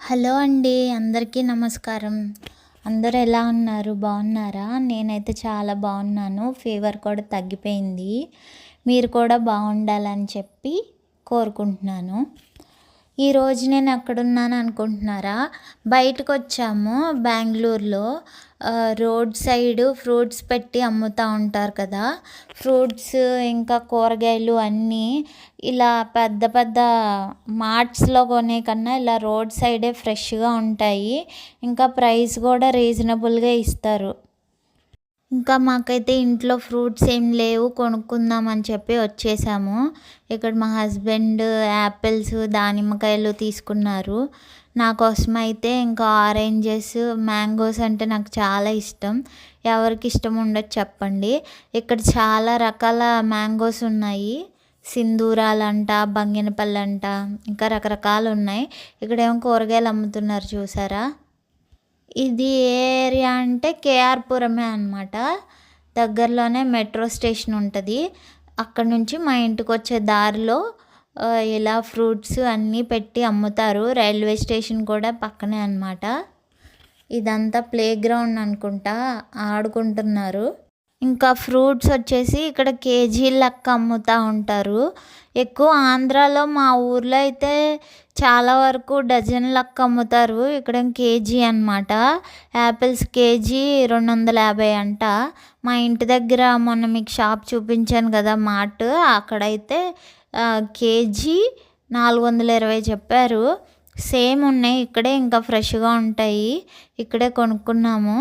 Hello అండి. అందరికీ నమస్కారం. అందరూ ఎలా ఉన్నారు? బాగున్నారా? నేనైతే చాలా బాగున్నాను. ఫీవర్ కూడా తగ్గిపోయింది. మీరు కూడా బాగుండాలని చెప్పి కోరుకుంటున్నాను. ఈరోజు నేను ఎక్కడున్నాను అనుకుంటున్నారా? బయటకొచ్చాము బెంగుళూరులో. రోడ్ సైడ్ ఫ్రూట్స్ పెట్టి అమ్ముతూ ఉంటారు కదా! ఫ్రూట్స్ ఇంకా కూరగాయలు అన్నీ ఇలా పెద్ద పెద్ద మార్ట్స్‌లో కొనే కన్నా ఇలా రోడ్ సైడే ఫ్రెష్‌గా ఉంటాయి. ఇంకా ప్రైస్ కూడా రీజనబుల్‌గా ఇస్తారు. ఇంకా మాకైతే ఇంట్లో ఫ్రూట్స్ ఏం లేవు, కొనుక్కుందాం అని చెప్పి వచ్చేసాము. ఇక్కడ మా హస్బెండ్ యాపిల్స్, దానిమ్మకాయలు తీసుకున్నారు. నా కోసం అయితే ఇంకా ఆరెంజెస్, మ్యాంగోస్ అంటే నాకు చాలా ఇష్టం. ఎవరికి ఇష్టం ఉండదు చెప్పండి. ఇక్కడ చాలా రకాల మ్యాంగోస్ ఉన్నాయి. సింధూరాలంట, బంగినపల్లంట ఇంకా రకరకాలు ఉన్నాయి. ఇక్కడేమో కూరగాయలు అమ్ముతున్నారు చూసారా? ఇది ఏ ఏరియా అంటే కేఆర్పురమే అనమాట. దగ్గరలోనే మెట్రో స్టేషన్ ఉంటుంది. అక్కడ నుంచి మా ఇంటికి వచ్చే దారిలో ఇలా ఫ్రూట్స్ అన్నీ పెట్టి అమ్ముతారు. రైల్వే స్టేషన్ కూడా పక్కనే అనమాట. ఇదంతా ప్లే గ్రౌండ్ అనుకుంటా, ఆడుకుంటున్నారు. ఇంకా ఫ్రూట్స్ వచ్చేసి ఇక్కడ కేజీల లెక్క అమ్ముతూ ఉంటారు. ఎక్కువ ఆంధ్రాలో మా ఊర్లో అయితే చాలా వరకు డజన్ లెక్క అమ్ముతారు. ఇక్కడ కేజీ అనమాట. యాపిల్స్ కేజీ 250 అంట. మా ఇంటి దగ్గర మొన్న మీకు షాప్ చూపించాను కదా మార్ట్, అక్కడైతే కేజీ 420 చెప్పారు. సేమ్ ఉన్నాయి ఇక్కడే, ఇంకా ఫ్రెష్గా ఉంటాయి. ఇక్కడే కొనుక్కున్నాము.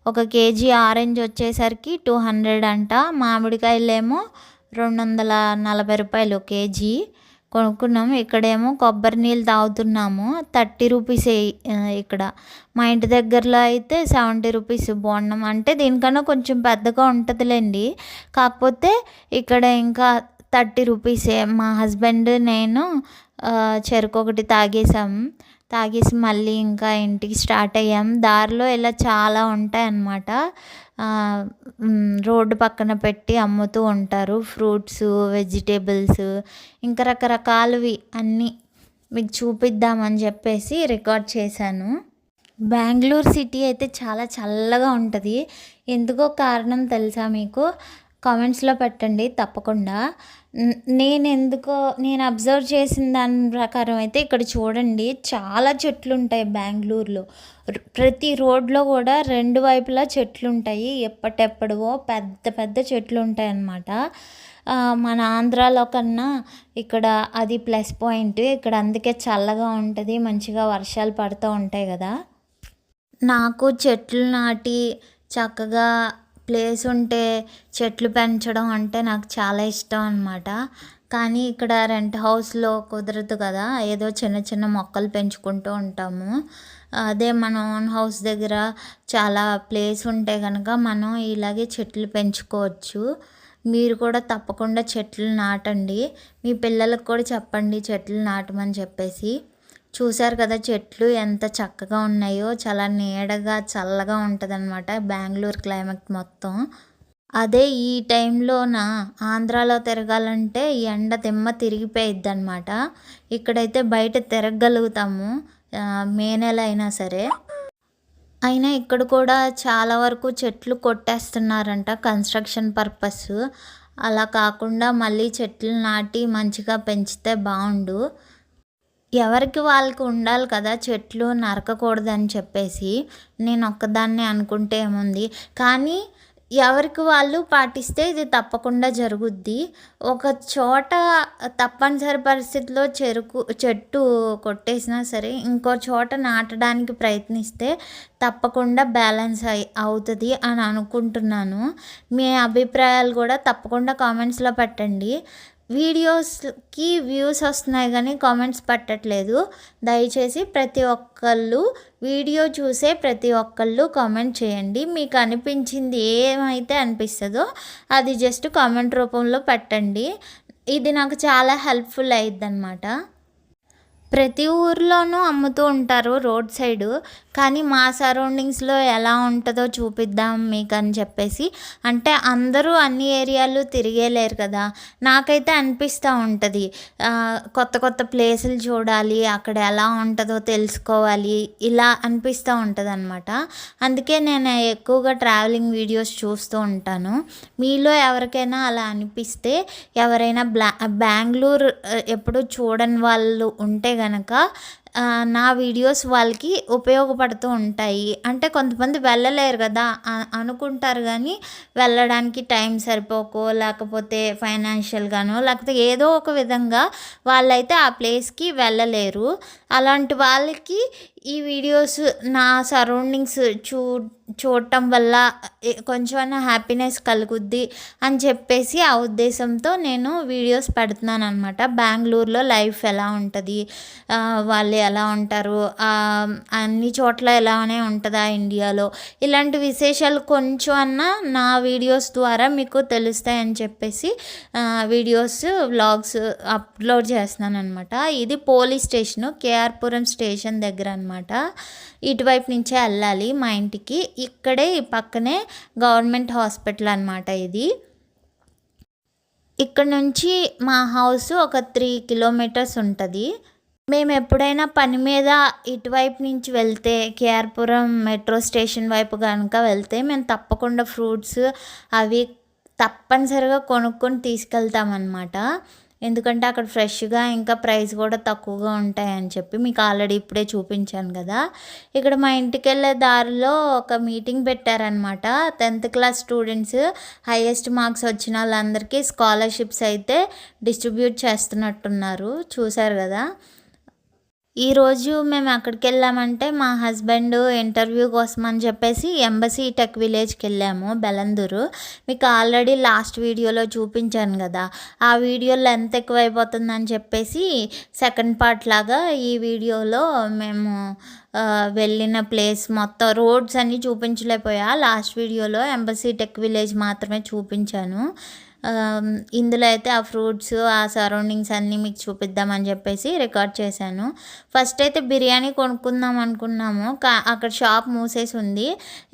ఒక కేజీ ఆరెంజ్ వచ్చేసరికి 200 అంట. మామిడికాయలేమో 240 రూపాయలు కేజీ కొనుక్కున్నాము. ఇక్కడేమో కొబ్బరి నీళ్ళు తాగుతున్నాము. 30 రూపీసే ఇక్కడ. మా ఇంటి దగ్గరలో అయితే 70 రూపీస్ బోండం. అంటే దీనికన్నా కొంచెం పెద్దగా ఉంటుందిలేండి. కాకపోతే ఇక్కడ ఇంకా 30 రూపీసే. మా హస్బెండ్ నేను చెరుకు ఒకటి తాగేసి మళ్ళీ ఇంకా ఇంటికి స్టార్ట్ అయ్యాం. దారిలో ఇలా చాలా ఉంటాయన్నమాట. రోడ్డు పక్కన పెట్టి అమ్ముతూ ఉంటారు. ఫ్రూట్స్, వెజిటేబుల్స్ ఇంకా రకరకాలవి అన్నీ మీకు చూపిద్దామని చెప్పేసి రికార్డ్ చేశాను. బెంగళూరు సిటీ అయితే చాలా చల్లగా ఉంటుంది. ఎందుకో కారణం తెలుసా మీకు? కామెంట్స్లో పెట్టండి తప్పకుండా. నేను అబ్జర్వ్ చేసిన దాని ప్రకారం అయితే ఇక్కడ చూడండి, చాలా చెట్లు ఉంటాయి బెంగళూరులో. ప్రతి రోడ్లో కూడా 2 వైపులా చెట్లు ఉంటాయి. ఎప్పటెప్పటివో పెద్ద పెద్ద చెట్లు ఉంటాయి అన్నమాట. మన ఆంధ్రాలో కన్నా ఇక్కడ అది ప్లస్ పాయింట్. ఇక్కడ అందుకే చల్లగా ఉంటుంది, మంచిగా వర్షాలు పడుతూ ఉంటాయి కదా. నాకు చెట్లు నాటి చక్కగా ప్లేస్ ఉంటే చెట్లు పెంచడం అంటే నాకు చాలా ఇష్టం అనమాట. కానీ ఇక్కడ రెంట్ హౌస్లో కుదరదు కదా. ఏదో చిన్న చిన్న మొక్కలు పెంచుకుంటూ ఉంటాము. అదే మన ఓన్ హౌస్ దగ్గర చాలా ప్లేస్ ఉంటే కనుక మనం ఇలాగే చెట్లు పెంచుకోవచ్చు. మీరు కూడా తప్పకుండా చెట్లు నాటండి. మీ పిల్లలకు కూడా చెప్పండి చెట్లు నాటమని చెప్పేసి. చూశారు కదా చెట్లు ఎంత చక్కగా ఉన్నాయో. చాలా నీడగా చల్లగా ఉంటుందన్నమాట బెంగళూరు క్లైమేట్ మొత్తం. అదే ఈ టైంలోన ఆంధ్రాలో తిరగాలంటే ఎండ దిమ్మ తిరిగిపోయిద్ది అనమాట. ఇక్కడైతే బయట తిరగగలుగుతాము మే నెల అయినా సరే. అయినా ఇక్కడ కూడా చాలా వరకు చెట్లు కొట్టేస్తున్నారంట కన్స్ట్రక్షన్ పర్పస్. అలా కాకుండా మళ్ళీ చెట్లు నాటి మంచిగా పెంచితే బాగుండు. ఎవరికి వాళ్ళకి ఉండాలి కదా చెట్లు నరకకూడదని చెప్పేసి. నేను ఒక్కదాన్నే అనుకుంటే ఏముంది, కానీ ఎవరికి వాళ్ళు పాటిస్తే ఇది తప్పకుండా జరుగుద్ది. ఒక చోట తప్పనిసరి పరిస్థితిలో చెట్టు కొట్టేసినా సరే ఇంకో చోట నాటడానికి ప్రయత్నిస్తే తప్పకుండా బ్యాలెన్స్ అవుతుంది అని అనుకుంటున్నాను. మీ అభిప్రాయాలు కూడా తప్పకుండా కామెంట్స్లో పెట్టండి. వీడియోస్కి వ్యూస్ వస్తున్నాయి కానీ కామెంట్స్ పెట్టట్లేదు. దయచేసి ప్రతి ఒక్కళ్ళు వీడియో చూసే ప్రతి ఒక్కళ్ళు కామెంట్ చేయండి. మీకు అనిపించింది ఏమైతే అనిపిస్తుందో అది జస్ట్ కామెంట్ రూపంలో పెట్టండి. ఇది నాకు చాలా హెల్ప్ఫుల్ అయ్యిద్ది అనమాట. ప్రతి ఊర్లోనూ అమ్ముతూ ఉంటారు రోడ్ సైడు. కానీ మా సరౌండింగ్స్లో ఎలా ఉంటుందో చూపిద్దాం మీకు అని చెప్పేసి. అంటే అందరూ అన్ని ఏరియాలు తిరిగేలేరు కదా. నాకైతే అనిపిస్తూ ఉంటుంది కొత్త కొత్త ప్లేసులు చూడాలి, అక్కడ ఎలా ఉంటుందో తెలుసుకోవాలి, ఇలా అనిపిస్తూ ఉంటుంది అనమాట. అందుకే నేను ఎక్కువగా ట్రావెలింగ్ వీడియోస్ చూస్తూ ఉంటాను. మీలో ఎవరికైనా అలా అనిపిస్తే, ఎవరైనా బెంగళూరు ఎప్పుడు చూడని వాళ్ళు ఉంటే గనక నా వీడియోస్ వాళ్ళకి ఉపయోగపడుతూ ఉంటాయి. అంటే కొంతమంది వెళ్ళలేరు కదా, అనుకుంటారు కానీ వెళ్ళడానికి టైం సరిపోకో, లేకపోతే ఫైనాన్షియల్గానో, లేకపోతే ఏదో ఒక విధంగా వాళ్ళైతే ఆ ప్లేస్కి వెళ్ళలేరు. అలాంటి వాళ్ళకి ఈ వీడియోస్, నా సరౌండింగ్స్ చూడటం వల్ల కొంచెమైనా హ్యాపీనెస్ కలుగుద్ది అని చెప్పేసి ఆ ఉద్దేశంతో నేను వీడియోస్ పెడుతున్నాను అనమాట. బెంగళూరులో లైఫ్ ఎలా ఉంటుంది, వాళ్ళు ఎలా ఉంటారు, అన్ని చోట్ల ఎలానే ఉంటుందా ఇండియాలో, ఇలాంటి విశేషాలు కొంచెం అన్నా నా వీడియోస్ ద్వారా మీకు తెలుస్తాయని చెప్పేసి వీడియోస్, వ్లాగ్స్ అప్లోడ్ చేస్తున్నాను అనమాట. ఇది పోలీస్ స్టేషను, కేఆర్పురం స్టేషన్ దగ్గర అనమాట. ఇటువైపు నుంచే వెళ్ళాలి మా ఇంటికి. ఇక్కడే ఈ పక్కనే గవర్నమెంట్ హాస్పిటల్ అనమాట ఇది. ఇక్కడ నుంచి మా హౌస్ ఒక 3 కిలోమీటర్స్ ఉంటుంది. మేము ఎప్పుడైనా పని మీద ఇటువైపు నుంచి వెళ్తే, కేఆర్పురం మెట్రో స్టేషన్ వైపు కనుక వెళ్తే, మేము తప్పకుండా ఫ్రూట్స్ అవి తప్పనిసరిగా కొనుక్కొని తీసుకెళ్తామన్నమాట. ఎందుకంటే అక్కడ ఫ్రెష్గా, ఇంకా ప్రైస్ కూడా తక్కువగా ఉంటాయని చెప్పి మీకు ఆల్రెడీ ఇప్పుడే చూపించాను కదా. ఇక్కడ మా ఇంటికి వెళ్ళే దారిలో ఒక మీటింగ్ పెట్టారనమాట. 10th class students, highest marks వచ్చిన వాళ్ళందరికీ స్కాలర్షిప్స్ అయితే డిస్ట్రిబ్యూట్ చేస్తున్నట్టున్నారు, చూశారు కదా. ఈరోజు మేము ఎక్కడికి వెళ్ళామంటే, మా హస్బెండ్ ఇంటర్వ్యూ కోసం అని చెప్పేసి ఎంబసీ టెక్ విలేజ్కి వెళ్ళాము, బెలందూరు. మీకు ఆల్రెడీ లాస్ట్ వీడియోలో చూపించాను కదా. ఆ వీడియో లెంత్ ఎక్కువైపోతుందని చెప్పేసి సెకండ్ పార్ట్ లాగా ఈ వీడియోలో మేము వెళ్ళిన ప్లేస్ మొత్తం రోడ్స్ అన్నీ చూపించలేకపోయా. లాస్ట్ వీడియోలో ఎంబసీ టెక్ విలేజ్ మాత్రమే చూపించాను. ఇందులో అయితే ఆ ఫ్రూట్స్, ఆ సరౌండింగ్స్ అన్నీ మీకు చూపిద్దామని చెప్పేసి రికార్డ్ చేశాను. ఫస్ట్ అయితే బిర్యానీ కొనుక్కుందాం అనుకున్నాము, అక్కడ షాప్ మూసేసి ఉంది.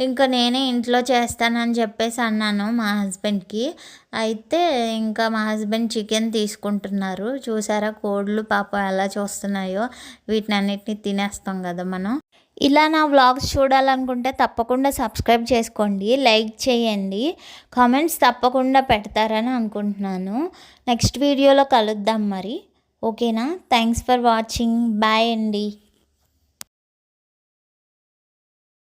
ఇంకా నేనే ఇంట్లో చేస్తానని చెప్పేసి అన్నాను మా హస్బెండ్కి. అయితే ఇంకా మా హస్బెండ్ చికెన్ తీసుకుంటున్నారు. చూసారా కోళ్ళు పాపం ఎలా చూస్తున్నాయో. వీటిని అన్నిటిని తినేస్తాం కదా మనం. ఇలా నా వ్లాగ్స్ చూడాలనుకుంటే తప్పకుండా సబ్స్క్రైబ్ చేసుకోండి, లైక్ చేయండి, కామెంట్స్ తప్పకుండా పెడతారని అనుకుంటున్నాను. నెక్స్ట్ వీడియోలో కలుద్దాం మరి. ఓకేనా? Thanks for watching. బాయ్ అండి.